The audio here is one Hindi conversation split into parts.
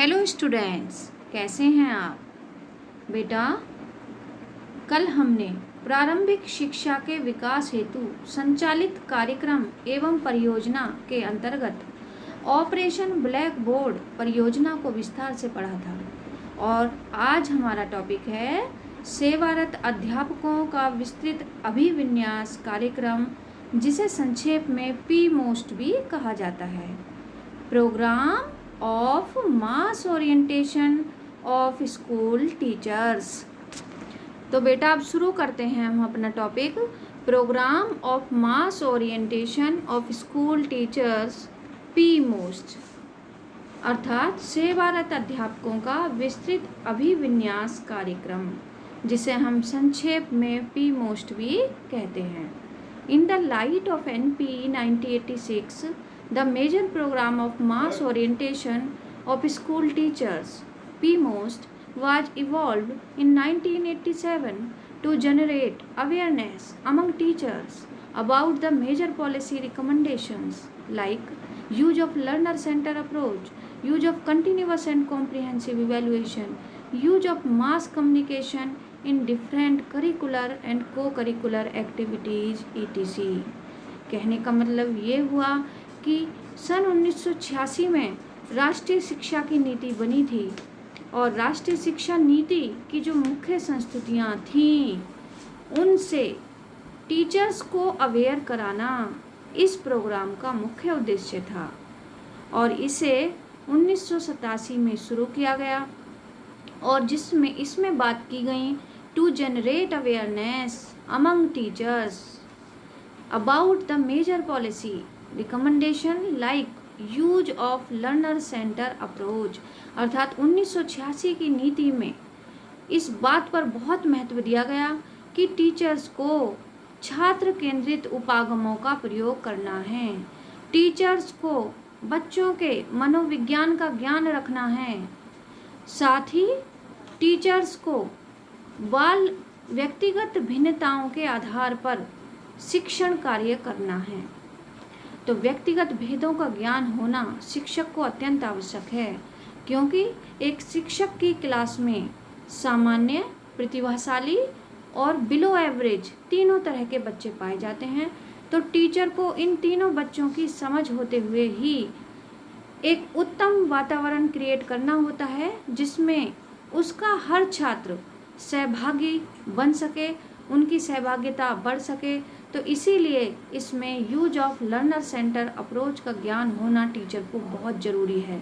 हेलो स्टूडेंट्स, कैसे हैं आप? बेटा, कल हमने प्रारंभिक शिक्षा के विकास हेतु संचालित कार्यक्रम एवं परियोजना के अंतर्गत ऑपरेशन ब्लैक बोर्ड परियोजना को विस्तार से पढ़ा था और आज हमारा टॉपिक है सेवारत अध्यापकों का विस्तृत अभिविन्यास कार्यक्रम, जिसे संक्षेप में पी मोस्ट भी कहा जाता है। Programme of mass orientation of school teachers. तो बेटा अब शुरू करते हैं हम अपना topic, programme of mass orientation of school teachers P MOST, अर्थात सेवारत अध्यापकों का विस्तृत अभिविन्यास कार्यक्रम, जिसे हम संक्षेप में पी मोस्ट भी कहते हैं। In the light of NP 1986, the major program of mass orientation of school teachers, PMOST, was evolved in 1987 to generate awareness among teachers about the major policy recommendations like use of learner-centered approach, use of continuous and comprehensive evaluation, use of mass communication in different curricular and co-curricular activities etc. कहने का मतलब ये हुआ कि सन 1986 में राष्ट्रीय शिक्षा की नीति बनी थी और राष्ट्रीय शिक्षा नीति की जो मुख्य संस्तुतियाँ थीं उनसे टीचर्स को अवेयर कराना इस प्रोग्राम का मुख्य उद्देश्य था और इसे 1987 में शुरू किया गया और जिसमें इसमें बात की गई to generate awareness among teachers about the major policy recommendation like use of learner centre approach, अर्थात 1986 की नीति में इस बात पर बहुत महत्व दिया गया कि टीचर्स को छात्र केंद्रित उपागमों का प्रयोग करना है, टीचर्स को बच्चों के मनोविज्ञान का ज्ञान रखना है, साथ ही टीचर्स को बाल व्यक्तिगत भिन्नताओं के आधार पर शिक्षण कार्य करना है। तो व्यक्तिगत भेदों का ज्ञान होना शिक्षक को अत्यंत आवश्यक है, क्योंकि एक शिक्षक की क्लास में सामान्य, प्रतिभाशाली और बिलो एवरेज तीनों तरह के बच्चे पाए जाते हैं। तो टीचर को इन तीनों बच्चों की समझ होते हुए ही एक उत्तम वातावरण क्रिएट करना होता है जिसमें उसका हर छात्र सहभागी बन सके, उनकी सहभागिता बढ़ सके। तो इसीलिए इसमें use of learner centre approach का ज्ञान होना टीचर को बहुत ज़रूरी है।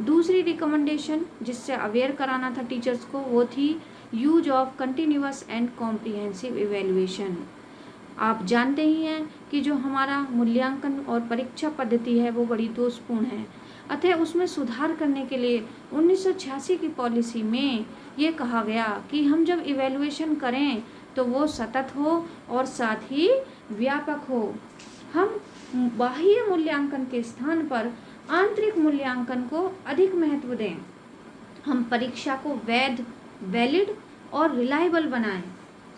दूसरी रिकमेंडेशन जिससे अवेयर कराना था टीचर्स को वो थी use of continuous and comprehensive evaluation. आप जानते ही हैं कि जो हमारा मूल्यांकन और परीक्षा पद्धति है वो बड़ी दोषपूर्ण है, अतः उसमें सुधार करने के लिए 1986 की पॉलिसी में ये कहा गया कि हम जब इवेल्युएशन करें तो वो सतत हो और साथ ही व्यापक हो। हम बाह्य मूल्यांकन के स्थान पर आंतरिक मूल्यांकन को अधिक महत्व दें। हम परीक्षा को वैध, वैलिड और रिलायबल बनाएं।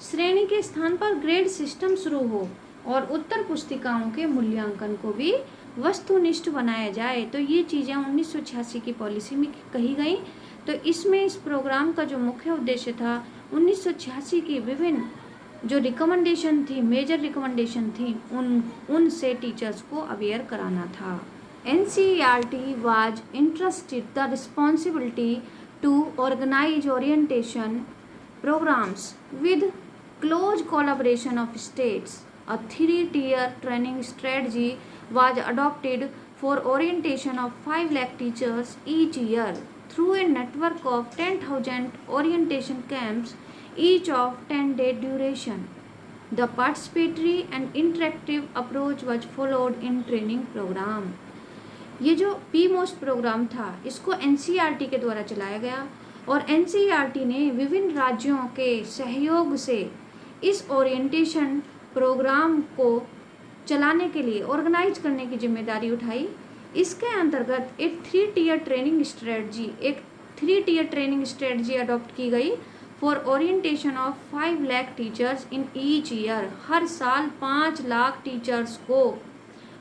श्रेणी के स्थान पर ग्रेड सिस्टम शुरू हो और उत्तर पुस्तिकाओं के मूल्यांकन को भी वस्तुनिष्ठ बनाया जाए। तो ये चीज़ें 1986 की पॉलिसी में कही गई। तो इसमें इस प्रोग्राम का जो मुख्य उद्देश्य था 1986 की विभिन्न जो रिकमेंडेशन थी, मेजर रिकमेंडेशन थी, उनसे टीचर्स को अवेयर कराना था। NCERT was entrusted the responsibility to organize orientation programs with close collaboration of states. A 3-tier training strategy was adopted for orientation of 5 lakh teachers each year through a network of 10,000 orientation camps, each of 10-day duration. The participatory and interactive approach was followed in training program. ये जो PMOST प्रोग्राम था इसको NCERT के द्वारा चलाया गया और NCERT ने विभिन्न राज्यों के सहयोग से इस ओरिएंटेशन प्रोग्राम को चलाने के लिए ऑर्गेनाइज करने की जिम्मेदारी उठाई। इसके अंतर्गत एक 3-tier ट्रेनिंग स्ट्रेटजी अडॉप्ट की गई for orientation of 5 lakh teachers in each year. हर साल 5 लाख टीचर्स को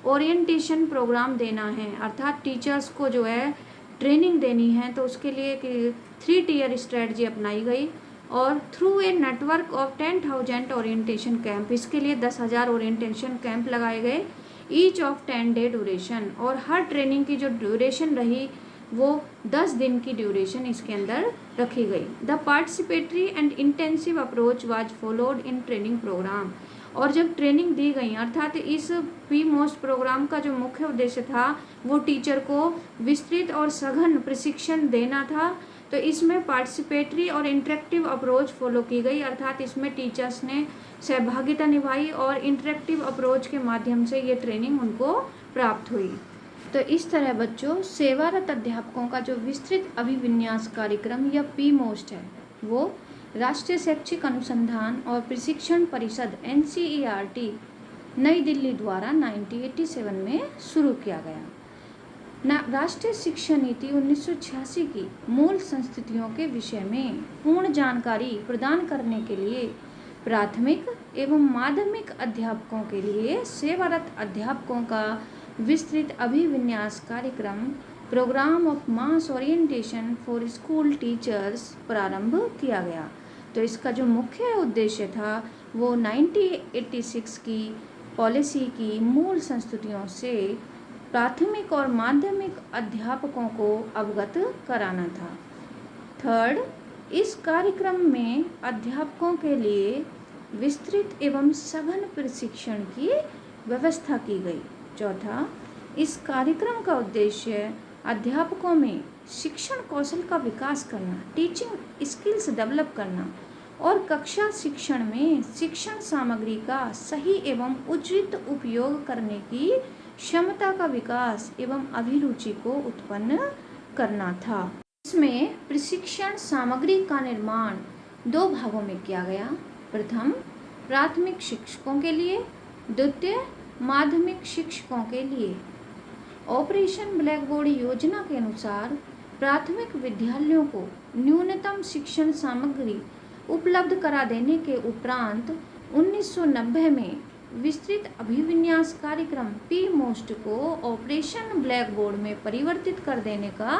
ओरिएंटेशन प्रोग्राम देना है, अर्थात टीचर्स को जो है ट्रेनिंग देनी है तो उसके लिए एक 3 टियर स्ट्रेटजी अपनाई गई और through a network of 10,000 orientation camp, इसके लिए 10,000 ओरिएंटेशन कैंप लगाए गए, ईच ऑफ 10 डे ड्यूरेशन, और हर ट्रेनिंग की जो ड्यूरेशन रही वो 10 दिन की ड्यूरेशन इसके अंदर रखी गई। The participatory and intensive approach was followed in training programme, और जब ट्रेनिंग दी गई अर्थात इस पी मोस्ट प्रोग्राम का जो मुख्य उद्देश्य था वो टीचर को विस्तृत और सघन प्रशिक्षण देना था, तो इसमें पार्टिसिपेटरी और इंटरेक्टिव अप्रोच फॉलो की गई, अर्थात इसमें टीचर्स ने सहभागिता निभाई और इंटरेक्टिव अप्रोच के माध्यम से ये ट्रेनिंग उनको प्राप्त हुई। तो इस तरह बच्चों सेवारत अध्यापकों का जो विस्तृत अभिविन्यास कार्यक्रम या पी मोस्ट है वो राष्ट्रीय शैक्षिक अनुसंधान और प्रशिक्षण परिषद NCERT नई दिल्ली द्वारा 1987 में शुरू किया गया। राष्ट्रीय शिक्षा नीति 1986 की मूल संस्थितियों के विषय में पूर्ण जानकारी प्रदान करने के लिए प्राथमिक एवं माध्यमिक अध्यापकों के लिए सेवारत अध्यापकों का विस्तृत अभिविन्यास कार्यक्रम programme of mass orientation for school teachers प्रारंभ किया गया। तो इसका जो मुख्य उद्देश्य था वो 1986 की पॉलिसी की मूल संस्तुतियों से प्राथमिक और माध्यमिक अध्यापकों को अवगत कराना था। थर्ड, इस कार्यक्रम में अध्यापकों के लिए विस्तृत एवं सघन प्रशिक्षण की व्यवस्था की गई। चौथा, इस कार्यक्रम का उद्देश्य अध्यापकों में शिक्षण कौशल का विकास करना, टीचिंग स्किल्स डेवलप करना और कक्षा शिक्षण में शिक्षण सामग्री का सही एवं उचित उपयोग करने की क्षमता का विकास एवं अभिरुचि को उत्पन्न करना था। इसमें प्रशिक्षण सामग्री का निर्माण 2 भागों में किया गया। प्रथम, प्राथमिक शिक्षकों के लिए, द्वितीय माध्यमिक शिक्षकों के लिए। ऑपरेशन ब्लैक बोर्ड योजना के अनुसार प्राथमिक विद्यालयों को न्यूनतम शिक्षण सामग्री उपलब्ध करा देने के उपरांत 1990 में विस्तृत अभिविन्यास कार्यक्रम पी मोस्ट को ऑपरेशन ब्लैक बोर्ड में परिवर्तित कर देने का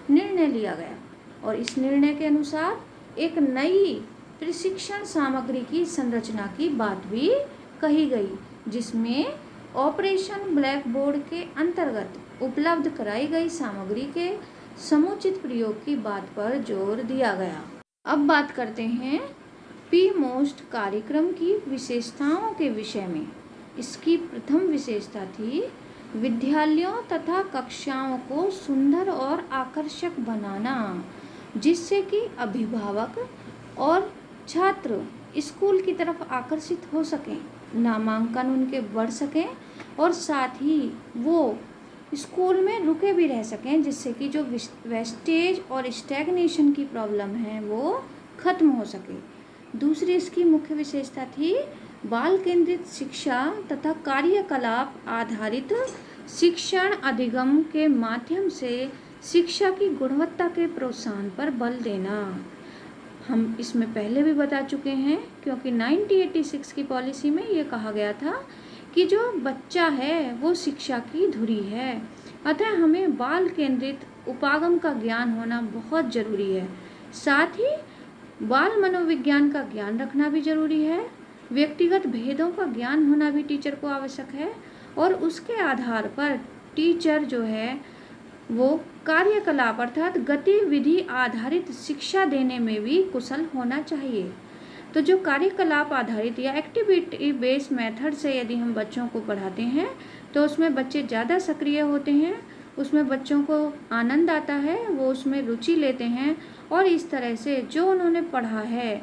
निर्णय लिया गया और इस निर्णय के अनुसार एक नई प्रशिक्षण सामग्री की संरचना की बात भी कही गई, जिसमें ऑपरेशन ब्लैक बोर्ड के अंतर्गत उपलब्ध कराई गई सामग्री के समुचित प्रयोग की बात पर जोर दिया गया। अब बात करते हैं पी मोस्ट कार्यक्रम की विशेषताओं के विषय में। इसकी प्रथम विशेषता थी विद्यालयों तथा कक्षाओं को सुंदर और आकर्षक बनाना, जिससे कि अभिभावक और छात्र स्कूल की तरफ आकर्षित हो सकें, नामांकन उनके बढ़ सकें और साथ ही वो स्कूल में रुके भी रह सकें, जिससे कि जो वेस्टेज और स्टैग्नेशन की प्रॉब्लम है वो खत्म हो सके। दूसरी इसकी मुख्य विशेषता थी बाल केंद्रित शिक्षा तथा कार्यकलाप आधारित शिक्षण अधिगम के माध्यम से शिक्षा की गुणवत्ता के प्रोत्साहन पर बल देना। हम इसमें पहले भी बता चुके हैं, क्योंकि 1986 की पॉलिसी में ये कहा गया था कि जो बच्चा है वो शिक्षा की धुरी है, अतः हमें बाल केंद्रित उपागम का ज्ञान होना बहुत ज़रूरी है। साथ ही बाल मनोविज्ञान का ज्ञान रखना भी जरूरी है, व्यक्तिगत भेदों का ज्ञान होना भी टीचर को आवश्यक है और उसके आधार पर टीचर जो है वो कार्यकलाप अर्थात गतिविधि आधारित शिक्षा देने में भी कुशल होना चाहिए। तो जो कार्यकलाप आधारित या एक्टिविटी बेस्ड मेथड से यदि हम बच्चों को पढ़ाते हैं तो उसमें बच्चे ज़्यादा सक्रिय होते हैं, उसमें बच्चों को आनंद आता है, वो उसमें रुचि लेते हैं और इस तरह से जो उन्होंने पढ़ा है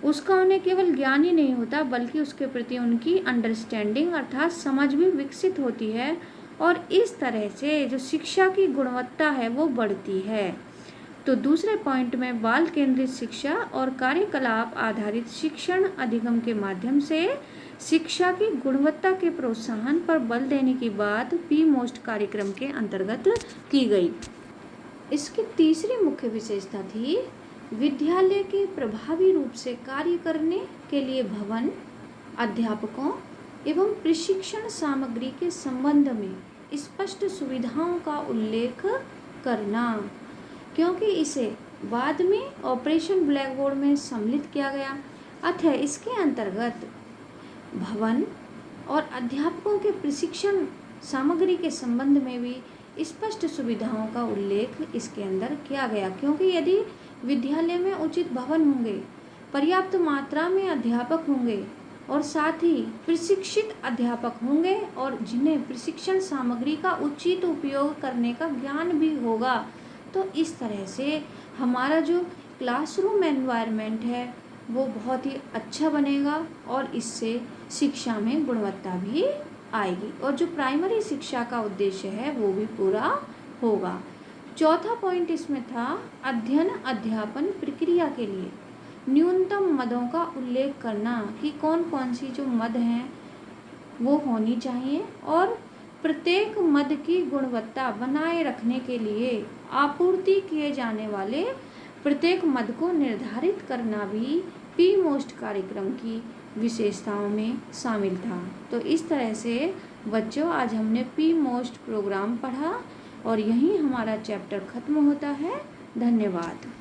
उसका उन्हें केवल ज्ञान ही नहीं होता बल्कि उसके प्रति उनकी अंडरस्टैंडिंग अर्थात समझ भी विकसित होती है और इस तरह से जो शिक्षा की गुणवत्ता है वो बढ़ती है। तो दूसरे पॉइंट में बाल केंद्रित शिक्षा और कार्यकलाप आधारित शिक्षण अधिगम के माध्यम से शिक्षा की गुणवत्ता के प्रोत्साहन पर बल देने की बात पी मोस्ट कार्यक्रम के अंतर्गत की गई। इसकी तीसरी मुख्य विशेषता थी विद्यालय के प्रभावी रूप से कार्य करने के लिए भवन, अध्यापकों एवं प्रशिक्षण सामग्री के संबंध में स्पष्ट सुविधाओं का उल्लेख करना, क्योंकि इसे बाद में ऑपरेशन ब्लैक बोर्ड में सम्मिलित किया गया। अतः इसके अंतर्गत भवन और अध्यापकों के प्रशिक्षण सामग्री के संबंध में भी स्पष्ट सुविधाओं का उल्लेख इसके अंदर किया गया, क्योंकि यदि विद्यालय में उचित भवन होंगे, पर्याप्त मात्रा में अध्यापक होंगे और साथ ही प्रशिक्षित अध्यापक होंगे और जिन्हें प्रशिक्षण सामग्री का उचित उपयोग करने का ज्ञान भी होगा, तो इस तरह से हमारा जो क्लासरूम एनवायरनमेंट है वो बहुत ही अच्छा बनेगा और इससे शिक्षा में गुणवत्ता भी आएगी और जो प्राइमरी शिक्षा का उद्देश्य है वो भी पूरा होगा। चौथा पॉइंट इसमें था अध्ययन अध्यापन प्रक्रिया के लिए न्यूनतम मदों का उल्लेख करना कि कौन कौन सी जो मद हैं वो होनी चाहिए और प्रत्येक मद की गुणवत्ता बनाए रखने के लिए आपूर्ति किए जाने वाले प्रत्येक मद को निर्धारित करना भी पी मोस्ट कार्यक्रम की विशेषताओं में शामिल था। तो इस तरह से बच्चों आज हमने पी मोस्ट प्रोग्राम पढ़ा और यहीं हमारा चैप्टर खत्म होता है। धन्यवाद।